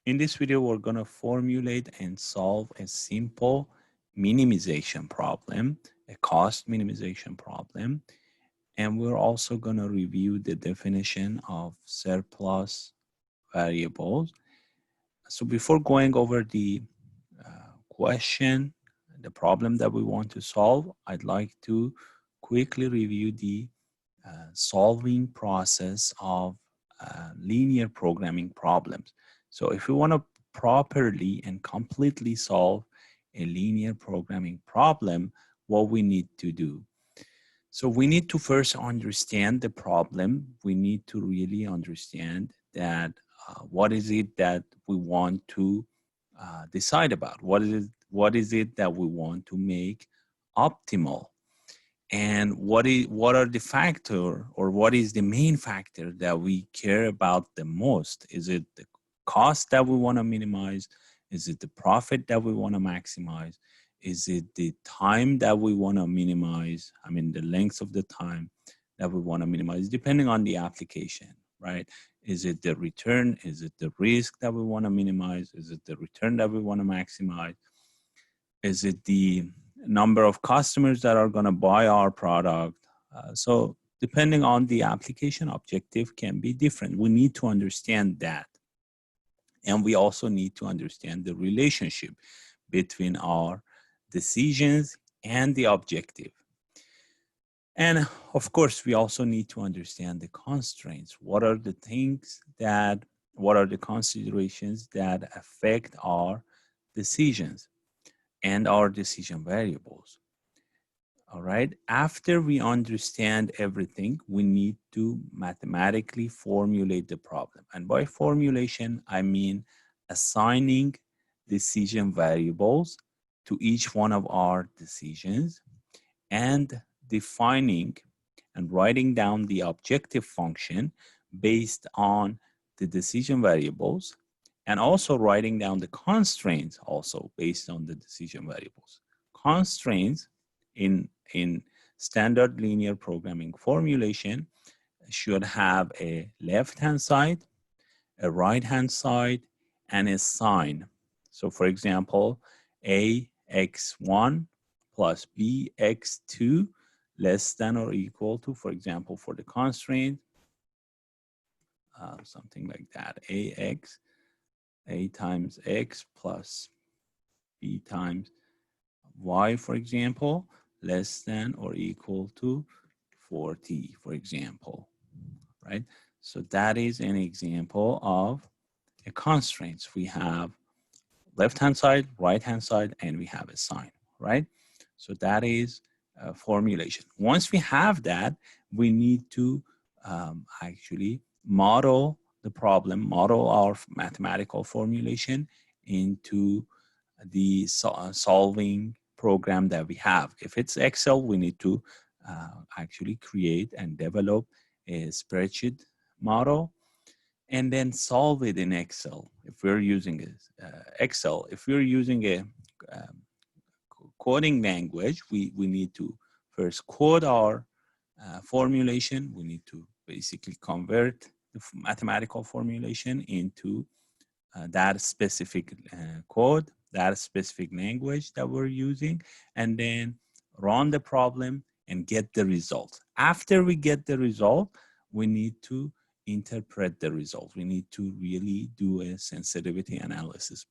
In this video, we're going to formulate and solve a simple minimization problem, a cost minimization problem. And we're also going to review the definition of surplus variables. So before going over the question, the problem that we want to solve, I'd like to quickly review the solving process of linear programming problems. So if we want to properly and completely solve a linear programming problem, what we need to do. So we need to first understand the problem. We need to really understand that what is it that we want to decide about? What is it that we want to make optimal? And what are the factor, or what is the main factor that we care about the most? Is it the cost that we want to minimize? Is it the profit that we want to maximize? Is it the time that we want to minimize? I mean, the length of the time that we want to minimize, depending on the application, right? Is it the return? Is it the risk that we want to minimize? Is it the return that we want to maximize? Is it the number of customers that are going to buy our product? So depending on the application, objective can be different. We need to understand that. And we also need to understand the relationship between our decisions and the objective. And of course, we also need to understand the constraints. What are the considerations that affect our decisions and our decision variables? All right. After we understand everything, we need to mathematically formulate the problem. And by formulation, I mean assigning decision variables to each one of our decisions and defining and writing down the objective function based on the decision variables, and also writing down the constraints also based on the decision variables. Constraints in standard linear programming formulation should have a left-hand side, a right-hand side, and a sign. So for example, ax1 plus bx2 less than or equal to, for example, for the constraint, something like that, a times x plus b times y, for example, less than or equal to 4t, for example, right? So that is an example of a constraints. We have left-hand side, right-hand side, and we have a sign, right? So that is formulation. Once we have that, we need to actually model the problem, model our mathematical formulation into the solving program that we have. If it's Excel, we need to actually create and develop a spreadsheet model and then solve it in Excel. If we're using Excel, if we're using a coding language, we need to first code our formulation. We need to basically convert the mathematical formulation into that specific code, that specific language that we're using, and then run the problem and get the result. After we get the result, we need to interpret the result. We need to really do a sensitivity analysis,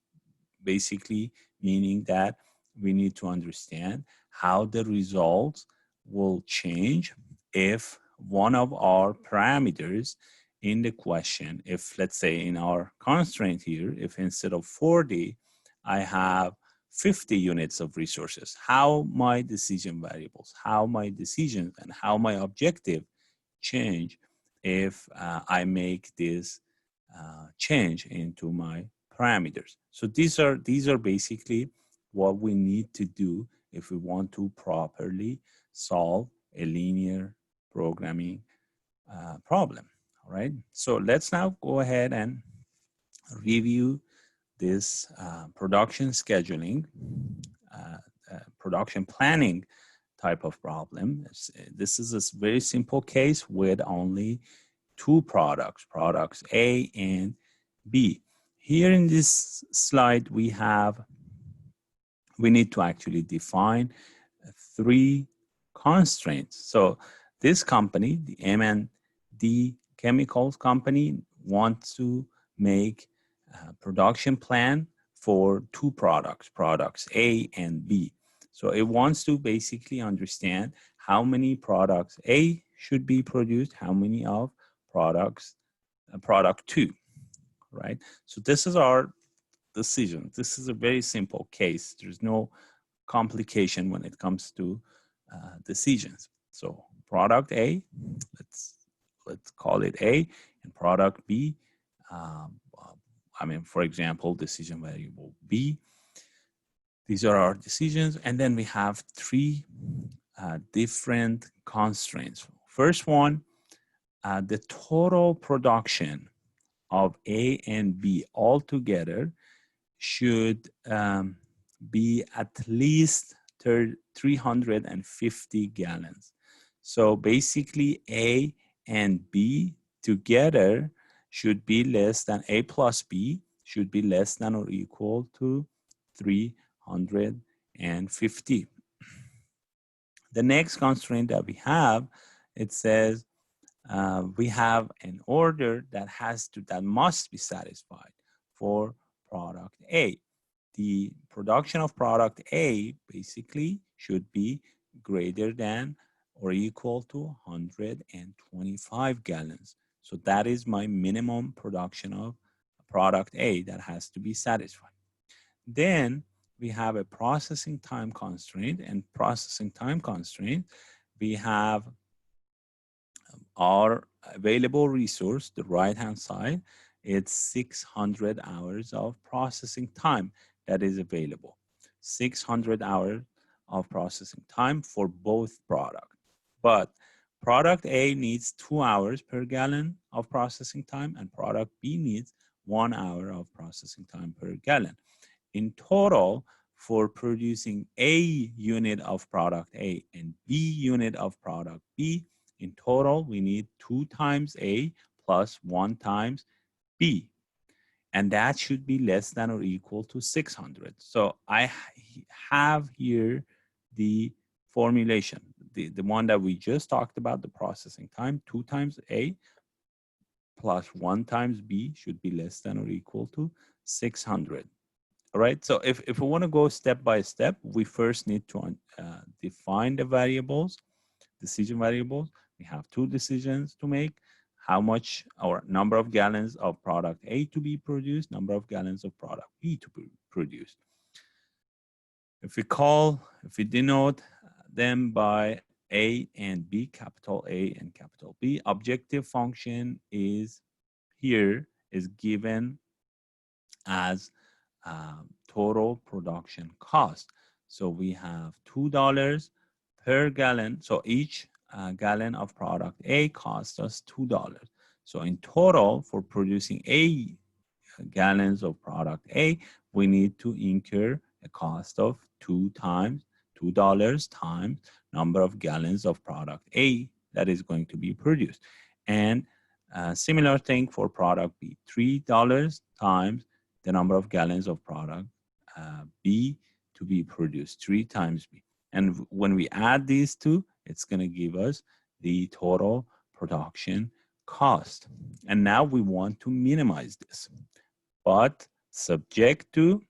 basically meaning that we need to understand how the results will change if one of our parameters in the question, if let's say in our constraint here, if instead of 40, I have 50 units of resources, how my decision variables, how my decisions and how my objective change if I make this change into my parameters. So these are basically what we need to do if we want to properly solve a linear programming problem. All right. So let's now go ahead and review this production scheduling, production planning type of problem. This is a very simple case with only two products A and B. Here in this slide, we need to actually define three constraints. So this company, the M&D Chemicals company, wants to make a production plan for two products A and B. So it wants to basically understand how many products A should be produced, how many of product two, right? So this is our decision. This is a very simple case. There's no complication when it comes to decisions. So product A, let's call it A, and product B, for example, decision variable B. These are our decisions, and then we have three different constraints. First one, the total production of A and B altogether should be at least 350 gallons. So basically A and B together should be less than, A plus B should be less than or equal to 350. The next constraint that we have, it says we have an order that must be satisfied for product A. The production of product A basically should be greater than or equal to 125 gallons. So that is my minimum production of product A that has to be satisfied. Then we have a processing time constraint, and processing time constraint, we have our available resource, the right-hand side, it's 600 hours of processing time that is available. 600 hours of processing time for both products. But product A needs 2 hours per gallon of processing time, and product B needs 1 hour of processing time per gallon. In total, for producing A unit of product A and B unit of product B, in total, we need 2 times A plus 1 times B. And that should be less than or equal to 600. So I have here the formulation, the one that we just talked about, the processing time, 2 times A plus 1 times B should be less than or equal to 600. All right, so if we want to go step by step, we first need to define the variables, decision variables. We have two decisions to make: how much or number of gallons of product A to be produced, number of gallons of product B to be produced. If we denote them by A and B, capital A and capital B, objective function is given as total production cost. So we have $2 per gallon. So each gallon of product A costs us $2. So in total, for producing A gallons of product A, we need to incur a cost of $2 times number of gallons of product A that is going to be produced. And similar thing for product B, $3 times the number of gallons of product B to be produced, 3 times B. And when we add these two, it's going to give us the total production cost. And now we want to minimize this, but subject to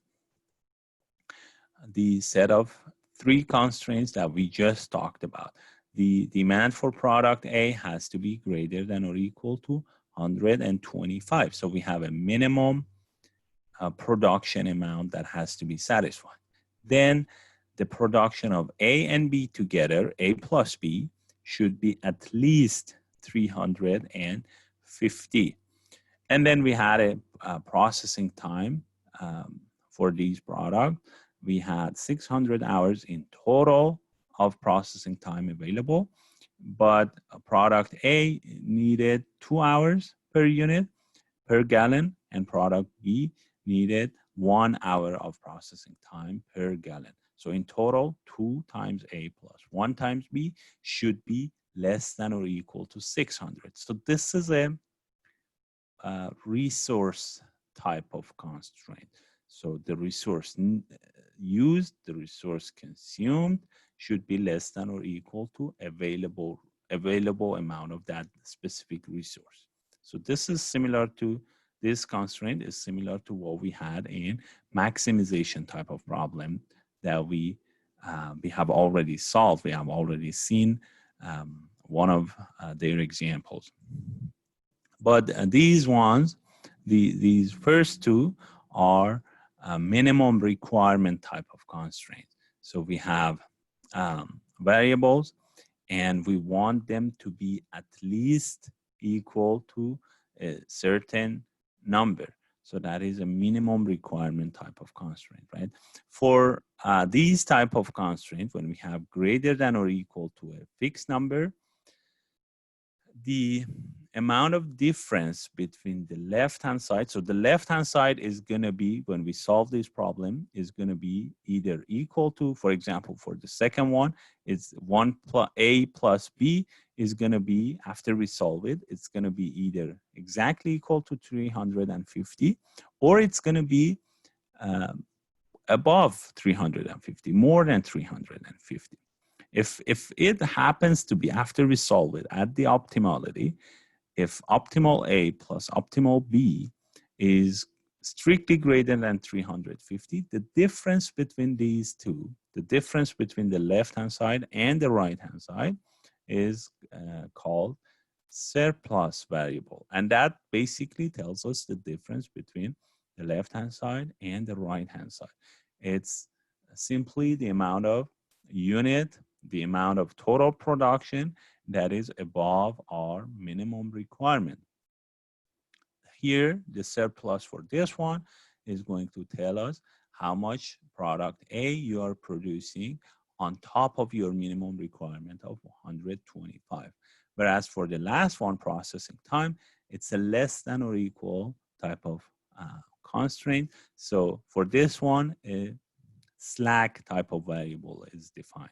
the set of 3 constraints that we just talked about. The demand for product A has to be greater than or equal to 125. So we have a minimum production amount that has to be satisfied. Then the production of A and B together, A plus B, should be at least 350. And then we had a processing time for these products. We had 600 hours in total of processing time available, but product A needed 2 hours per unit per gallon, and product B needed 1 hour of processing time per gallon. So in total, 2 times A plus 1 times B should be less than or equal to 600. So this is a resource type of constraint. So the resource used, the resource consumed should be less than or equal to available amount of that specific resource. So this is similar to, this constraint is similar to what we had in maximization type of problem that we have already solved. We have already seen one of their examples. But these ones, these first two are minimum requirement type of constraints. So we have variables, and we want them to be at least equal to a certain number. So that is a minimum requirement type of constraint, right? For these type of constraints, when we have greater than or equal to a fixed number, the amount of difference between the left-hand side, so the left-hand side is going to be, when we solve this problem, is going to be either equal to, for example, for the second one, it's a plus b is going to be, after we solve it, it's going to be either exactly equal to 350, or it's going to be above 350, more than 350. If it happens to be, after we solve it at the optimality, if optimal A plus optimal B is strictly greater than 350, the difference between these two, the difference between the left-hand side and the right-hand side, is called surplus variable. And that basically tells us the difference between the left-hand side and the right-hand side. It's simply the amount of unit, the amount of total production that is above our minimum requirement. Here, the surplus for this one is going to tell us how much product A you are producing on top of your minimum requirement of 125. Whereas for the last one, processing time, it's a less than or equal type of constraint. So for this one, a slack type of variable is defined.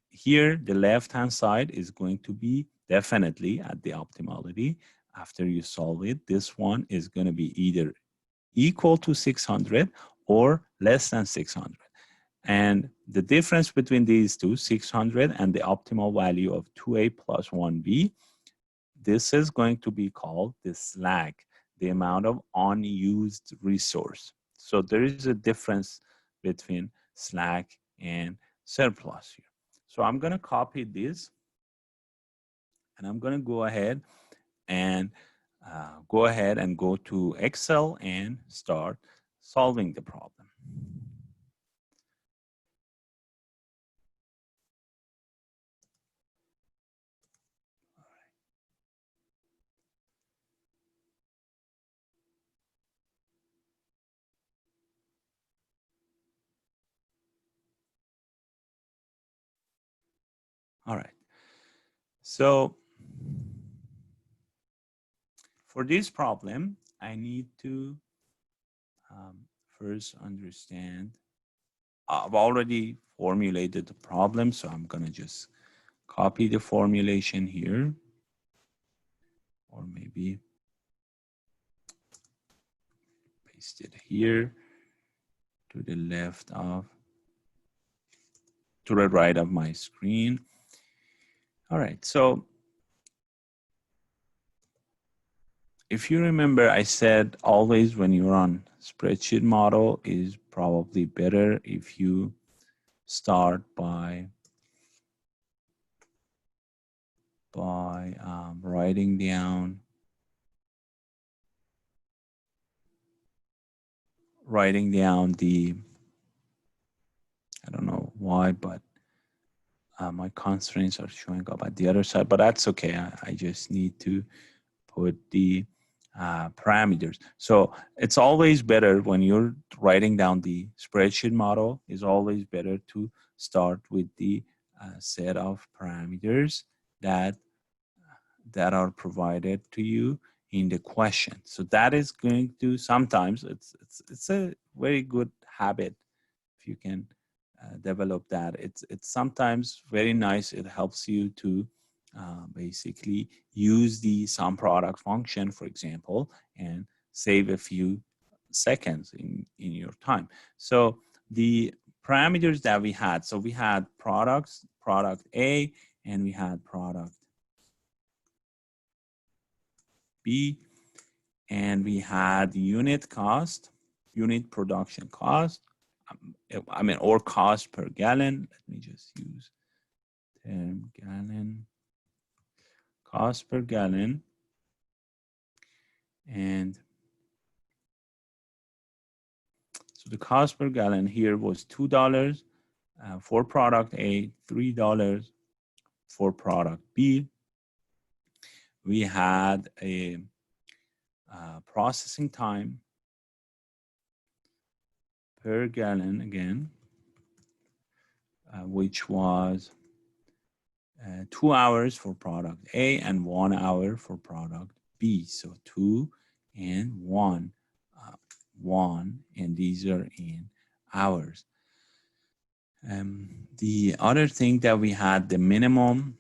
Here, the left-hand side is going to be definitely at the optimality. After you solve it, this one is going to be either equal to 600 or less than 600. And the difference between these two, 600 and the optimal value of 2a plus 1b, this is going to be called the slack, the amount of unused resource. So there is a difference between slack and surplus here. So I'm going to copy this, and I'm going to go ahead and go to Excel and start solving the problem. All right. So for this problem, I need to first understand. I've already formulated the problem, so I'm going to just copy the formulation here, or maybe paste it here to the left of, to the right of my screen. All right, so if you remember, I said always when you're on spreadsheet model is probably better if you start by writing down the, I don't know why, but my constraints are showing up at the other side, but that's okay. I just need to put the parameters. So it's always better when you're writing down the spreadsheet model, is always better to start with the set of parameters that are provided to you in the question. So that is going to, sometimes it's a very good habit if you can develop that. It's sometimes very nice. It helps you to basically use the sum product function, for example, and save a few seconds in your time. So the parameters that we had, so we had product A, and we had product B, and we had unit cost, unit production cost, or cost per gallon. Let me just use 10 gallon, cost per gallon, and so the cost per gallon here was $2 for product A, $3 for product B. We had a processing time per gallon again, which was 2 hours for product A and 1 hour for product B. So 2 and 1, 1, and these are in hours. The other thing that we had, the minimum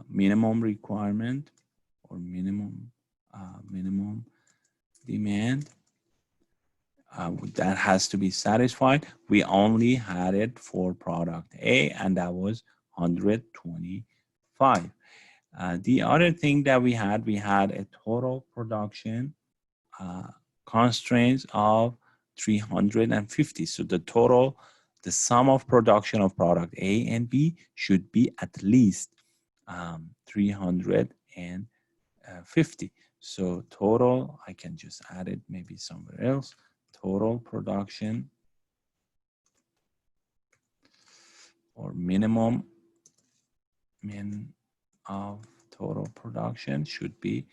requirement, or minimum demand, that has to be satisfied. We only had it for product A, and that was 125. The other thing that we had a total production constraints of 350. So the sum of production of product A and B should be at least 350. So total, I can just add it maybe somewhere else. Total production, or minimum of total production should be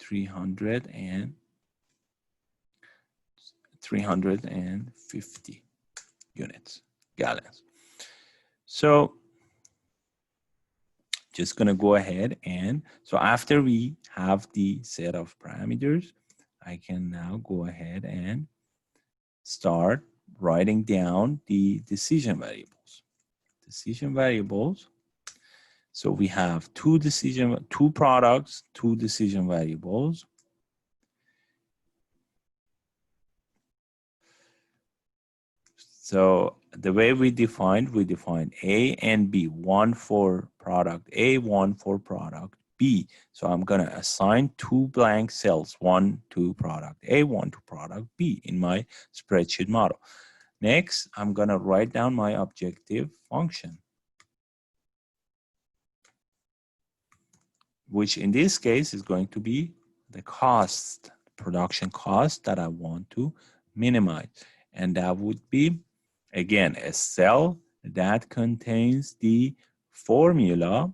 350 units, gallons. So just going to go ahead, and so after we have the set of parameters, I can now go ahead and start writing down the decision variables. Decision variables. So we have two products, two decision variables. So the way we defined A and B, one for product A, one for product B. So I'm going to assign two blank cells, one to product A, one to product B in my spreadsheet model. Next, I'm going to write down my objective function, which in this case is going to be the cost, production cost that I want to minimize. And that would be, again, a cell that contains the formula,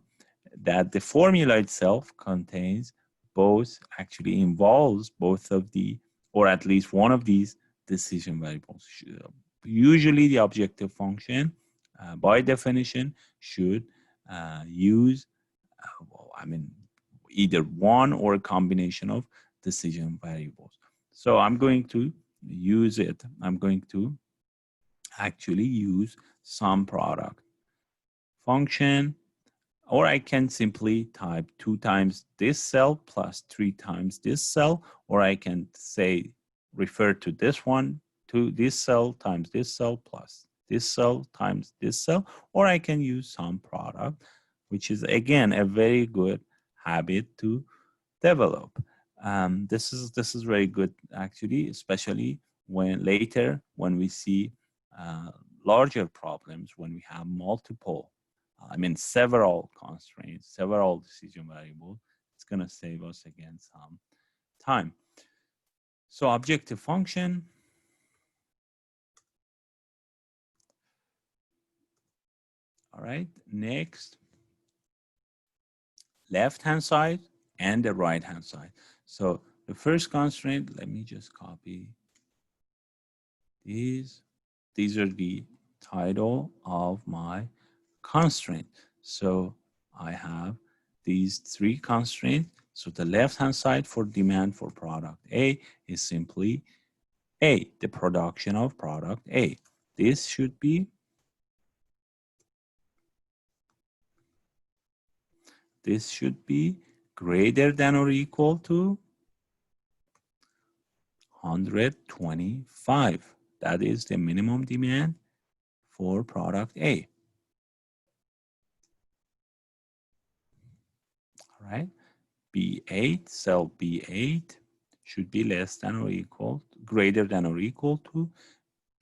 that the formula itself contains both, actually involves both of the, or at least one of these decision variables. Usually the objective function, by definition, should use, either one or a combination of decision variables. So I'm going to use it. I'm going to actually use sum product function, or I can simply type 2 times this cell plus 3 times this cell, or I can say refer to this one, to this cell times this cell plus this cell times this cell, or I can use sum product, which is again a very good habit to develop. This is very good actually, especially when later when we see larger problems, when we have multiple, several constraints, several decision variables. It's going to save us again some time. So objective function. All right, next, left-hand side and the right-hand side. So the first constraint, let me just copy these. These are the title of my constraint. So I have these 3 constraints. So the left-hand side for demand for product A is simply A, the production of product A. This should be greater than or equal to 125. That is the minimum demand for product A. All right, B8, cell B8 should be less than or equal, greater than or equal to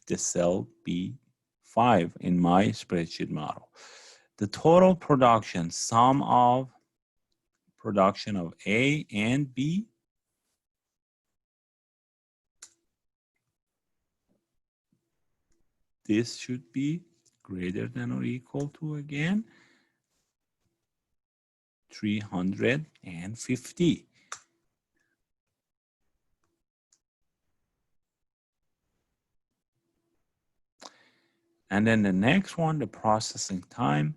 the cell B5 in my spreadsheet model. The total production, sum of production of A and B, this should be greater than or equal to, again, 350. And then the next one, the processing time,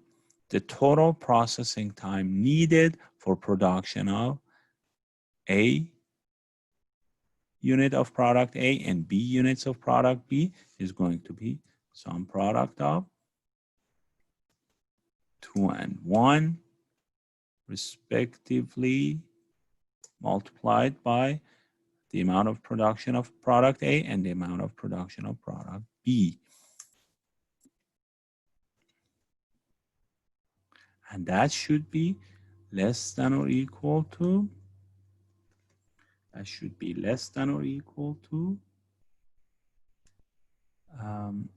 the total processing time needed for production of A unit of product A and B units of product B is going to be some product of 2 and 1 respectively multiplied by the amount of production of product A and the amount of production of product B. And that should be less than or equal to,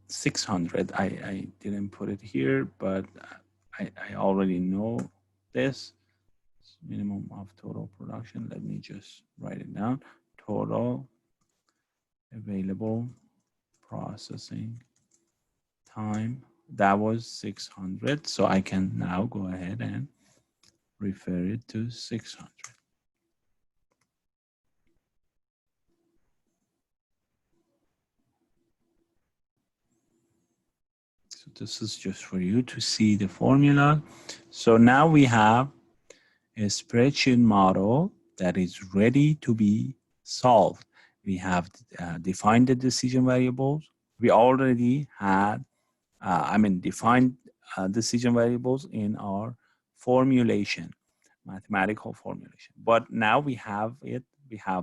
600. I didn't put it here, but I already know this. Minimum of total production. Let me just write it down. Total available processing time. That was 600. So I can now go ahead and refer it to 600. So this is just for you to see the formula. So now we have a spreadsheet model that is ready to be solved. We have defined the decision variables. We already had, defined decision variables in our formulation, mathematical formulation. But now we have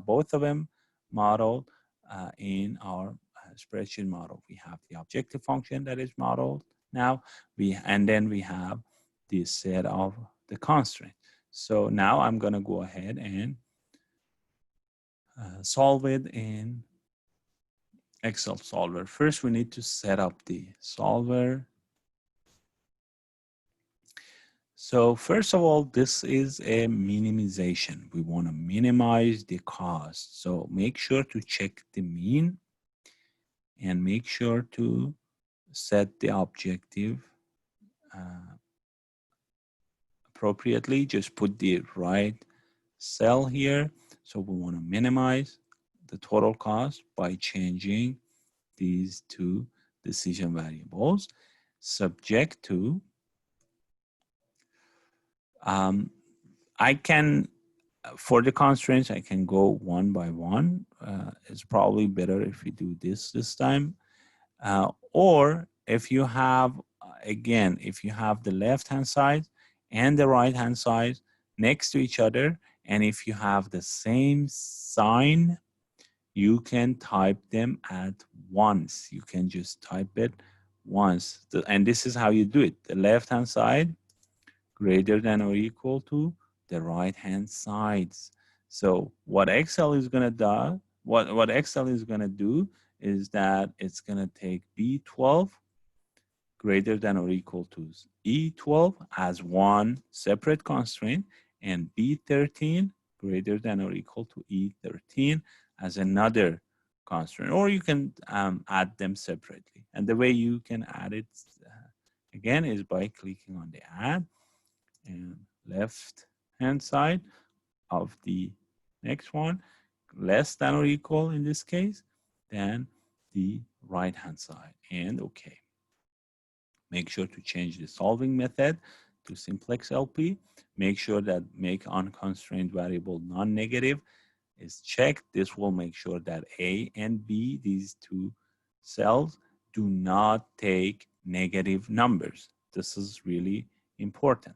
both of them modeled in our spreadsheet model. We have the objective function that is modeled now, and then we have the set of the constraint. So now I'm going to go ahead and solve it in Excel solver. First, we need to set up the solver. So first of all, this is a minimization. We want to minimize the cost. So make sure to check the mean and make sure to set the objective appropriately. Just put the right cell here. So we want to minimize the total cost by changing these two decision variables, subject to, I can, for the constraints, I can go one by one. It's probably better if we do this time. Or if you have, again, if you have the left-hand side and the right-hand side next to each other, and if you have the same sign, you can type them at once. You can just type it once. And this is how you do it. The left-hand side greater than or equal to the right-hand sides. So what Excel is going to do, what Excel is going to do is that it's going to take B12 greater than or equal to E12 as one separate constraint, and B13 greater than or equal to E13 as another constraint, or you can add them separately. And the way you can add it again is by clicking on the add and left hand side of the next one, less than or equal in this case, than the right hand side, and okay. Make sure to change the solving method to simplex LP. Make sure that make unconstrained variable non-negative is checked. This will make sure that A and B, these two cells, do not take negative numbers. This is really important.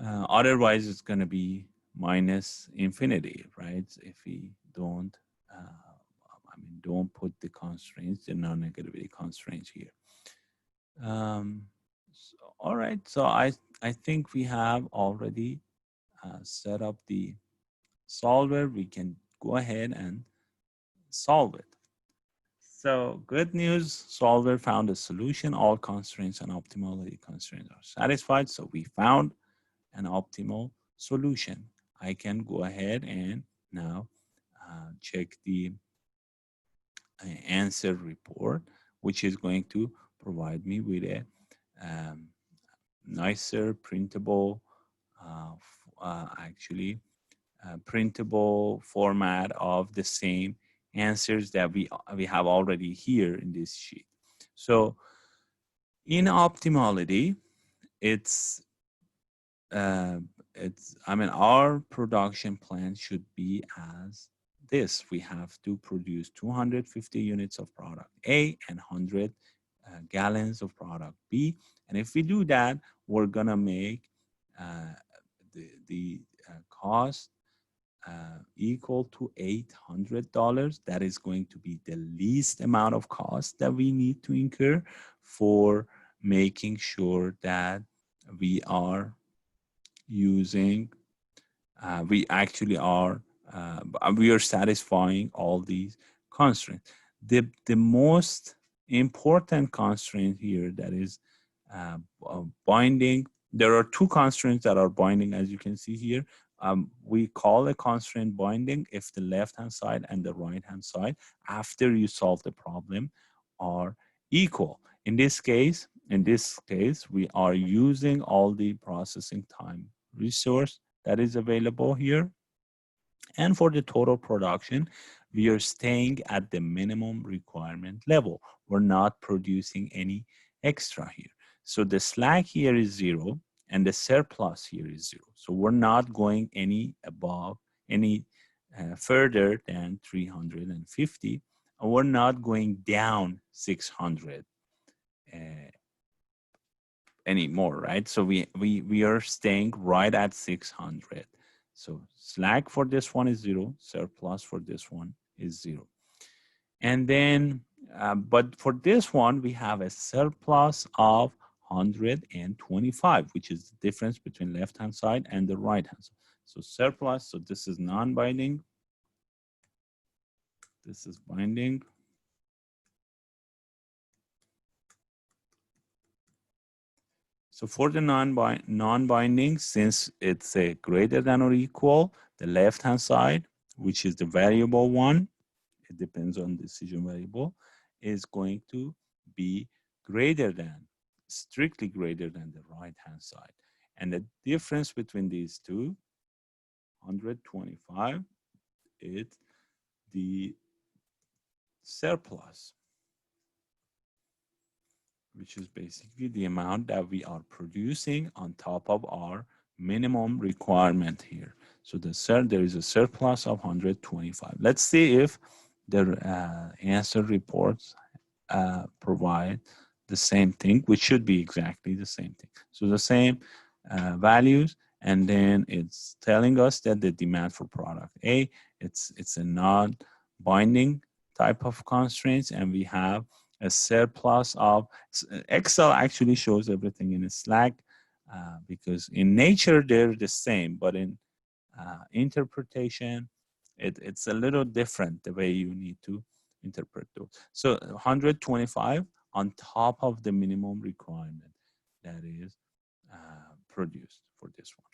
Otherwise, it's going to be minus infinity, right? If we don't, don't put the constraints, the non-negativity constraints here. All right, so I think we have already set up the solver. We can go ahead and solve it. So good news, solver found a solution. All constraints and optimality constraints are satisfied. So we found an optimal solution. I can go ahead and now check the answer report, which is going to provide me with a um, nicer printable, actually printable format of the same answers that we have already here in this sheet. So in optimality, it's uh, our production plan should be as this. We have to produce 250 units of product A and 100 gallons of product B. And if we do that, we're gonna make the cost equal to $800. That is going to be the least amount of cost that we need to incur for making sure that we are using, we actually are, we are satisfying all these constraints. The most important constraint here that is binding, there are two constraints that are binding, as you can see here. We call a constraint binding if the left-hand side and the right-hand side, after you solve the problem, are equal. In this case, we are using all the processing time resource that is available here. And for the total production, we are staying at the minimum requirement level. We're not producing any extra here. So the slack here is 0 and the surplus here is 0. So we're not going any further than 350, and we're not going down 600 anymore, right? So we are staying right at 600. So slack for this one is 0, surplus for this one is 0. And then, but for this one, we have a surplus of 125, which is the difference between left-hand side and the right-hand side. So surplus, so this is non-binding. This is binding. So for the non-binding, since it's a greater than or equal, the left-hand side, which is the variable one, it depends on decision variable, is going to be greater than, strictly greater than the right-hand side. And the difference between these two, 125, is the surplus, which is basically the amount that we are producing on top of our minimum requirement here. So there is a surplus of 125. Let's see if the answer reports provide the same thing, which should be exactly the same thing. So the same values, and then it's telling us that the demand for product A, it's a non-binding type of constraints, and we have a surplus of, Excel actually shows everything in a slack because in nature they're the same, but in interpretation, it's a little different the way you need to interpret those. So 125 on top of the minimum requirement that is produced for this one.